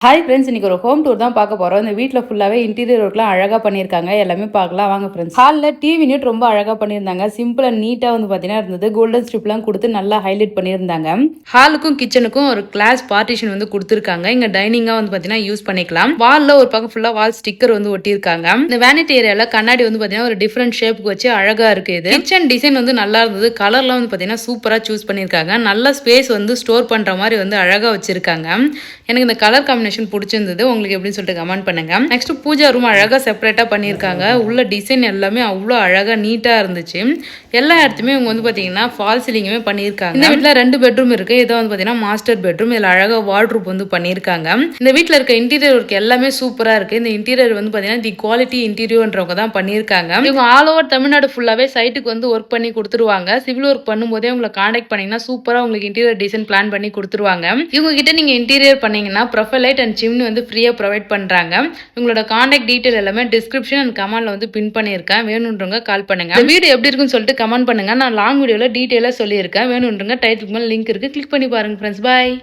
Hi friends, இன்னைக்கு ஒரு home tour தான் பார்க்க போகிறோம். இந்த வீட்டில் ஃபுல்லாகவே இன்டீரியர் ஒர்க்லாம் அழகாக பண்ணியிருக்காங்க. எல்லாமே பார்க்கலாம் வாங்க ஃப்ரெண்ட்ஸ். ஹாலில் டிவி யூனிட் ரொம்ப அழகாக பண்ணியிருந்தாங்க. சிம்பிள் அண்ட் நீட்டாக வந்து பார்த்தீங்கன்னா இருந்தது. கோல்டன் ஸ்ட்ரிப்லாம் கொடுத்து நல்லா ஹைலைட் பண்ணியிருந்தாங்க. ஹாலுக்கும் கிச்சனுக்கும் ஒரு கிளாஸ் பார்ட்டிஷன் வந்து கொடுத்துருக்காங்க. இங்கே டைனிங்காக வந்து பார்த்தீங்கன்னா யூஸ் பண்ணிக்கலாம். வாலில் ஒரு பக்கம் ஃபுல்லாக வால் ஸ்டிக்கர் வந்து ஒட்டியிருக்காங்க. இந்த வேனிட்டி ஏரியாவில் கண்ணாடி வந்து பார்த்தீங்கன்னா ஒரு டிஃப்ரெண்ட் ஷேப்புக்கு வச்சு அழகாக இருக்குது. இது கிச்சன் டிசைன் வந்து நல்லா இருந்தது. கலர்லாம் வந்து பார்த்தீங்கன்னா சூப்பராக சூஸ் பண்ணியிருக்காங்க. நல்ல ஸ்பேஸ் வந்து ஸ்டோர் பண்ணுற மாதிரி வந்து அழகாக வச்சிருக்காங்க. எனக்கு இந்த கலர் காம்பினேஷன் பிடிச்சிருந்தது. உங்களுக்கு எப்படின்னு சொல்லிட்டு கமெண்ட் பண்ணுங்க. நெக்ஸ்ட் பூஜா ரூம் அழகா செப்பரேட்டா பண்ணியிருக்காங்க. உள்ள டிசைன் எல்லாமே அவ்வளோ அழகா நீட்டா இருந்துச்சு. எல்லா இடத்துமே இவங்க வந்து பாத்தீங்கன்னா ஃபால் சீலிங்குமே பண்ணியிருக்காங்க. இந்த வீட்டில் 2 பெட்ரூம் இருக்கு. இதை வந்து பாத்தீங்கன்னா மாஸ்டர் பெட்ரூம். இதில் அழகா வார்ட்ரூப் வந்து பண்ணியிருக்காங்க. இந்த வீட்டில் இருக்க இன்டீரியர் ஒர்க் எல்லாமே சூப்பரா இருக்கு. இந்த இன்டீரியர் வந்து பாத்தீங்கன்னா தி குவாலிட்டி இன்டீரியர்ன்றவங்க தான் பண்ணியிருக்காங்க. இவங்க ஆல் ஓவர் தமிழ்நாடு ஃபுல்லாவே சைட்டுக்கு வந்து ஒர்க் பண்ணி கொடுத்துருவாங்க. சிவில் ஒர்க் பண்ணும்போதே உங்களை கான்டாக்ட் பண்ணீங்கன்னா சூப்பரா உங்களுக்கு இன்டீரியர் டிசைன் பிளான் பண்ணி கொடுத்துருவாங்க. இவங்க கிட்ட நீங்க இன்டீரியர் பண்ணீங்கன்னா ப்ரொஃபைலைட் அண்ட் சிம்னி வந்து ஃப்ரீயாக ப்ரொவைட் பண்ணுறாங்க. உங்களோட காண்டாக்ட் டீட்டெயில் எல்லாமே டிஸ்கிரிப்ஷன் அண்ட் கமெண்ட்ல வந்து பின் பண்ணியிருக்கேன். வேணுன்றவங்க கால் பண்ணுங்க. இந்த வீடியோ எப்படி இருக்குன்னு சொல்லிட்டு கமெண்ட் பண்ணுங்க. நான் லாங் வீடியோவில் டீட்டெயிலாக சொல்லியிருக்கேன். வேணுன்றவங்க டைட்டில் மேலே லிங்க் இருக்கு, கிளிக் பண்ணி பாருங்க ஃப்ரெண்ட்ஸ். பாய்.